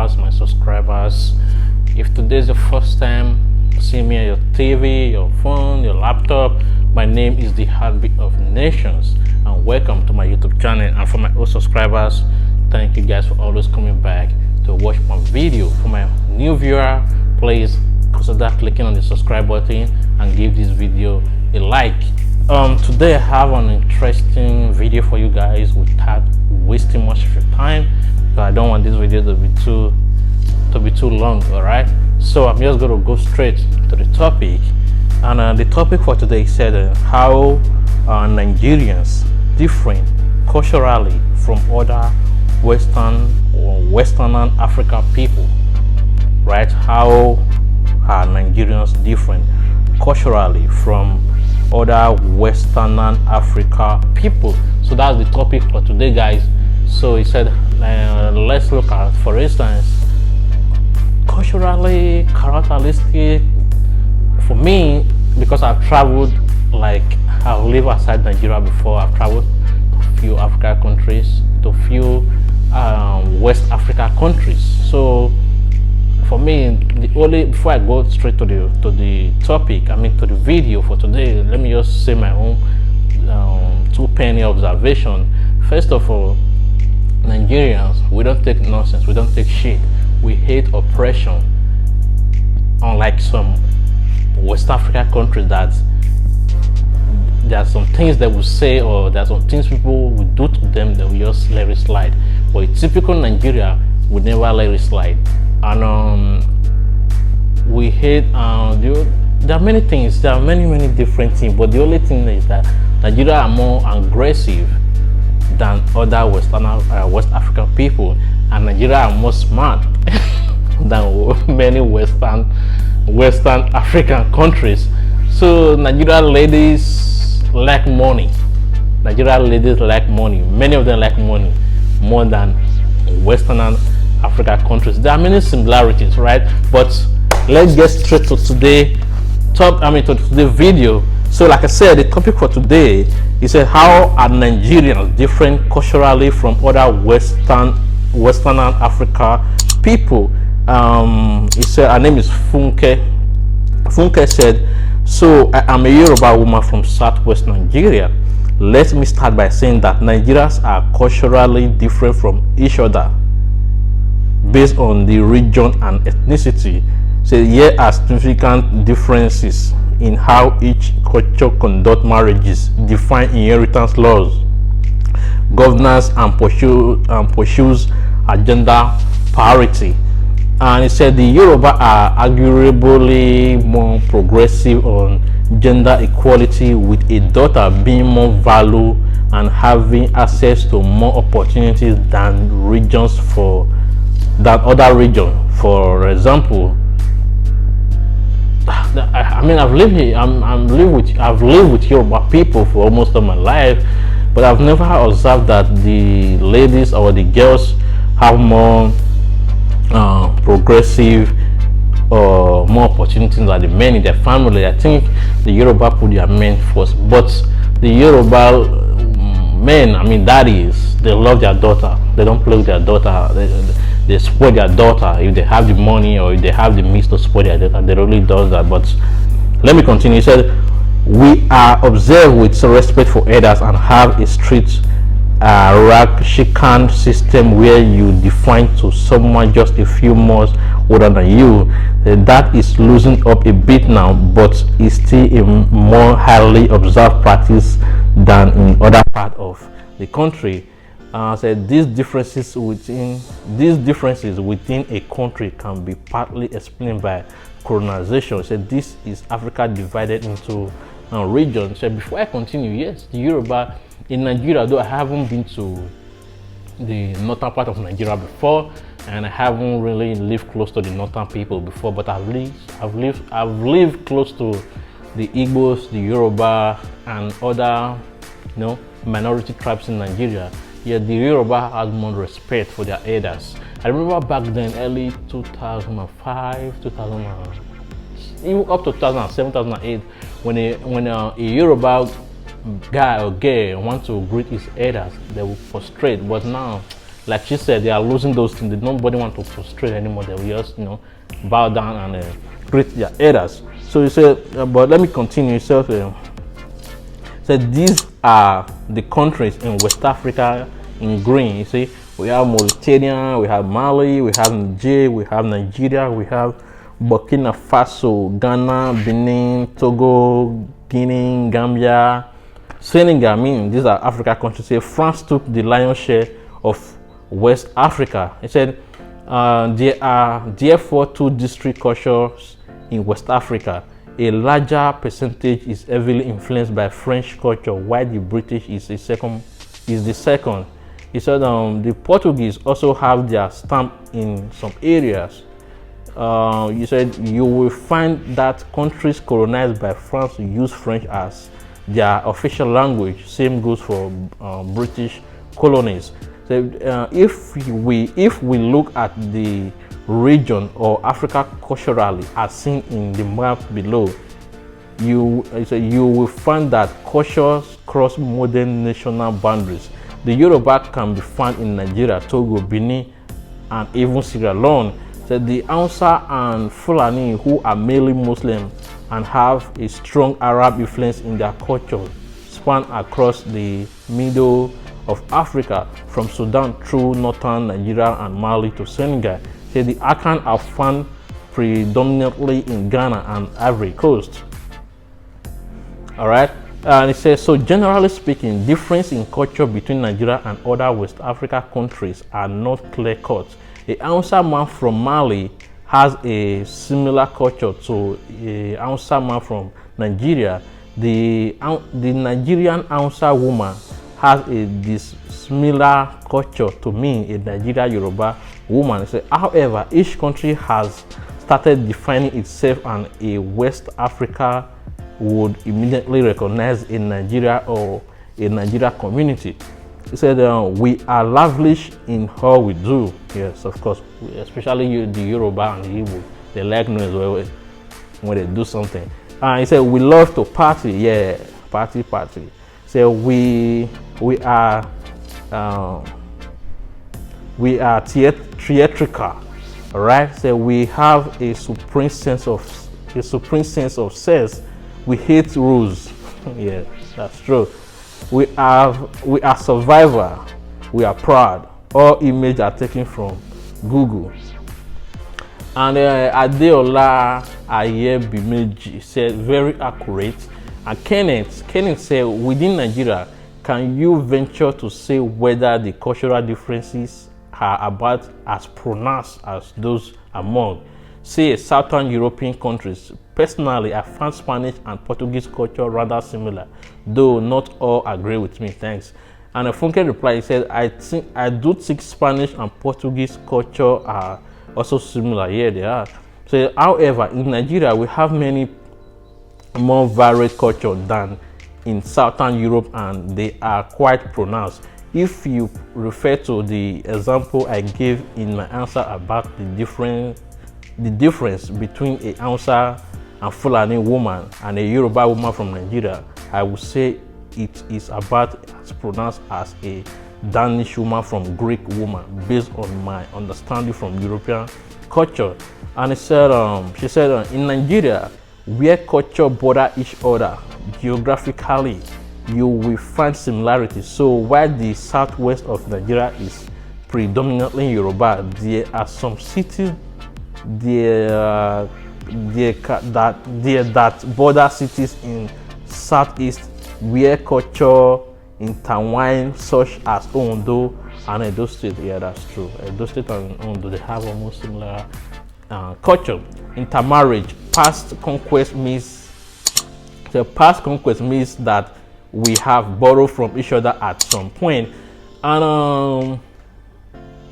viewers, my subscribers. If today is the first time seeing me on your TV, your phone, your laptop, my name is the Heartbeat of Nations, and welcome to my YouTube channel. And for my old subscribers, thank you guys for always coming back to watch my video. For my new viewer, please consider clicking on the subscribe button and give this video a like. Today I have an interesting video for you guys without wasting much of your time, because I don't want this video to be too long. All right, so I'm just going to go straight to the topic. And the topic for today said how Nigerians different culturally from other Western or Western Africa people. Right, how are Nigerians different culturally from other Western Africa people? So that's the topic for today, guys. So he said, let's look at, for instance, culturally characteristic. For me, because I've traveled, like I've lived outside Nigeria before, I've traveled to a few African countries, to a few West Africa countries. So for me, before I go straight to the topic, to the video for today, let me just say my own two penny observation. First of all, Nigerians, we don't take nonsense, we don't take shit, we hate oppression. Unlike some West Africa countries, that there are some things they will say, or there are some things people will do to them, they will just let it slide. But a typical Nigeria would never let it slide. And we hate there are many things, there are many different things, but the only thing is that Nigeria are more aggressive than other West African people, and Nigeria are more smart than many Western African countries. So Nigerian ladies like money. Nigerian ladies like money. Many of them like money more than Western Africa countries. There are many similarities, right? But let's get straight to today's video. So like I said, the topic for today is how are Nigerians different culturally from other Western Africa people. He said, her name is Funke. Funke said, so I am a Yoruba woman from southwest Nigeria. Let me start by saying that Nigerians are culturally different from each other based on the region and ethnicity. So here are significant differences in how each culture conduct marriages, define inheritance laws, governance, and pursues agenda parity. And he said the Yoruba are arguably more progressive on gender equality, with a daughter being more valued and having access to more opportunities than other regions. For example, I've lived with Yoruba people for almost all my life, but I've never observed that the ladies or the girls have more progressive or more opportunities than the men in their family. I think the Yoruba put their men first, but the Yoruba men, daddies, they love their daughter. They don't play with their daughter. They support their daughter if they have the money or if they have the means to support their daughter. They really does that. But let me continue. He said, we are observed with respect for elders and have a strict hierarchical system where you define to someone just a few months older than you. That is losing up a bit now, but is still a more highly observed practice than in other parts of the country. Said these differences within a country can be partly explained by colonization. Said this is Africa divided into regions. So before I continue, yes, the Yoruba in Nigeria, though I haven't been to the northern part of Nigeria before, and I haven't really lived close to the northern people before, but I've lived close to the Igbos, the Yoruba, and other minority tribes in Nigeria. Yet the Yoruba has more respect for their elders. I remember back then, early 2005, even up to 2007, 2008, when a Yoruba guy or girl want to greet his elders, they will prostrate. But now like she said, they are losing those things. Nobody want to prostrate anymore. They will just, bow down and greet their elders. So he said, but let me continue. So these are the countries in West Africa in green. You see, we have Mauritania, we have Mali, we have Niger, we have Nigeria, we have Burkina Faso, Ghana, Benin, Togo, Guinea, Gambia, Senegal. These are Africa countries. Say France took the lion's share of West Africa. He said there are therefore 2 distinct cultures in West Africa. A larger percentage is heavily influenced by French culture, while the British is the second. He said the Portuguese also have their stamp in some areas. You said you will find that countries colonized by France use French as their official language. Same goes for British colonies. So if we look at the region or Africa culturally as seen in the map below, you will find that cultures cross modern national boundaries. The Yoruba can be found in Nigeria, Togo, Benin, and even Sierra Leone. So the Hausa and Fulani, who are mainly Muslim and have a strong Arab influence in their culture, span across the middle of Africa from Sudan through northern Nigeria and Mali to Senegal. So the Akan are found predominantly in Ghana and Ivory Coast. All right, and it says, so generally speaking, difference in culture between Nigeria and other West Africa countries are not clear-cut. A Hausa man from Mali has a similar culture to a Hausa man from Nigeria. The Nigerian Hausa woman has a dissimilar culture to me, a Nigeria Yoruba woman. So, however, each country has started defining itself, and a West Africa would immediately recognize a Nigeria or a Nigeria community. He said, we are lavish in how we do. Yes, of course, especially the Yoruba and the Igbo. They like noise when they do something. He said, we love to party. Yeah, party. So we are theatrical, all right? So we have a supreme sense of sense. We hate rules. Yeah, that's true. We are survivor. We are proud. All images are taken from Google. And Adeola Ayebimeji said, very accurate. And Kenneth said, within Nigeria, can you venture to say whether the cultural differences are about as pronounced as those among, say, Southern European countries? Personally, I found Spanish and Portuguese culture rather similar, though not all agree with me. Thanks. And Funke replied, he said, I do think Spanish and Portuguese culture are also similar. Yeah, they are. So, however, in Nigeria, we have many more varied culture than in Southern Europe, and they are quite pronounced. If you refer to the example I gave in my answer about the difference between a Hausa and Fulani woman and a Yoruba woman from Nigeria, I would say it is about as pronounced as a Danish woman from Greek woman, based on my understanding from European culture. And she said, in Nigeria, where culture border each other geographically, you will find similarities. So while the southwest of Nigeria is predominantly Yoruba, there are some cities that border cities in southeast where culture intertwine, such as Ondo and Edo State. Yeah, that's true. Edo State and Ondo, they have almost similar culture. Intermarriage, past conquest means that we have borrowed from each other at some point. And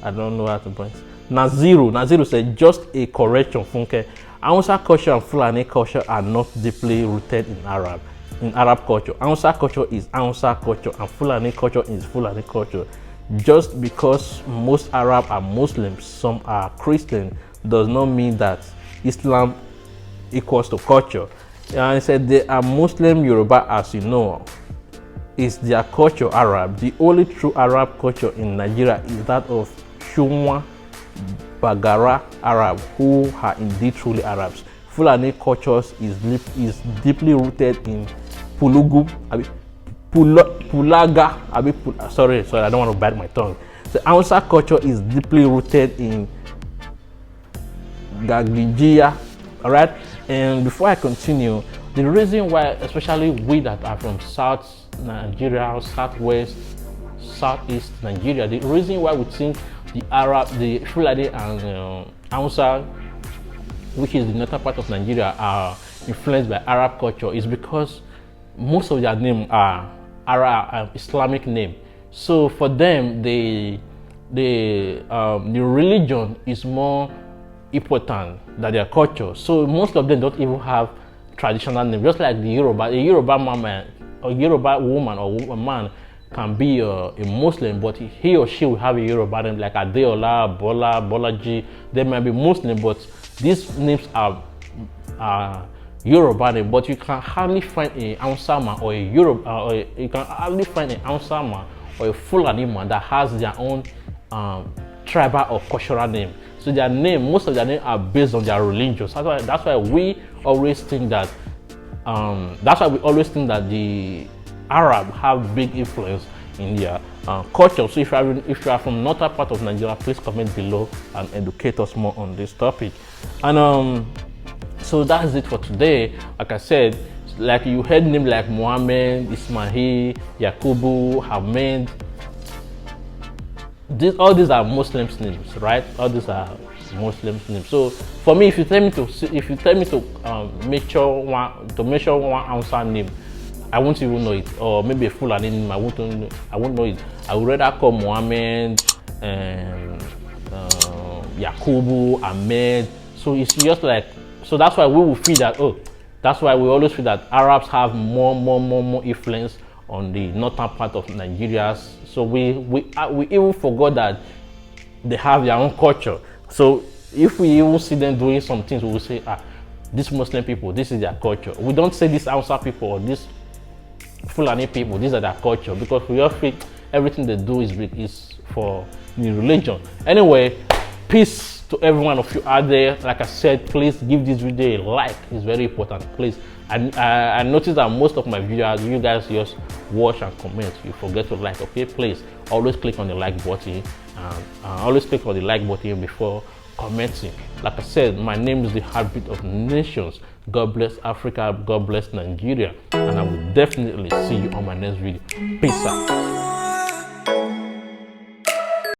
I don't know how to pronounce. Naziru said, just a correction, Funke. Hausa culture and Fulani culture are not deeply rooted in Arab culture. Hausa culture is Hausa culture and Fulani culture is Fulani culture. Just because most Arab are Muslims, some are Christian, does not mean that Islam equals to culture. And he said, there are Muslim Yoruba, as you know. is their culture Arab. The only true Arab culture in Nigeria is that of Shumwa Bagara Arab, who are indeed truly Arabs. Fulani cultures is deeply rooted in Pulugu, Pulaga, sorry, I don't want to bite my tongue. The Hausa culture is deeply rooted in Gagligia, all right? And before I continue, the reason why, especially we that are from South Nigeria, Southwest, Southeast Nigeria, the reason why we think the Fulani and Hausa, which is the northern part of Nigeria, are influenced by Arab culture is because most of their names are Arab Islamic name. So for them, the religion is more important than their culture. So most of them don't even have traditional name. Just like the Yoruba, a Yoruba man, a Yoruba woman or a man can be a Muslim, but he or she will have a Yoruba name like Adeola, Bola, Bolaji. They might be Muslim, but these names are Yoruba name. But you can hardly find a Hausa man or a Yoruba, you can hardly find a Hausa man or a Fulani man that has their own tribal or cultural name. So their name, most of their names are based on their religion. So that's why we always think that the Arab have big influence in their culture. So if you are from northern part of Nigeria, please comment below and educate us more on this topic. And so that's it for today. Like I said, like you heard names like Mohammed, Ismail, Yakubu, Ahmed. All these are Muslim names, right? All these are Muslim names. So for me, if you tell me to mention one Hausa name, I won't even know it, or maybe a Fulani name, I won't know it. I would rather call Mohammed, Yakubu, Ahmed. So it's just like, so that's why we will feel that, that's why we always feel that Arabs have more influence on the northern part of Nigeria. So we even forgot that they have their own culture. So if we even see them doing some things, we will say, these Muslim people, this is their culture. We don't say these Hausa people or these Fulani people, these are their culture, because we all think everything they do is for the religion. Anyway, peace to every one of you out there. Like I said, please give this video a like. It's very important, please. I noticed that most of my videos, you guys just watch and comment, you forget to like. Okay, please always click on the like button, and always click on the like button before commenting. Like I said, my name is the Heartbeat of Nations. God bless Africa, God bless Nigeria, and I will definitely see you on my next video. Peace out.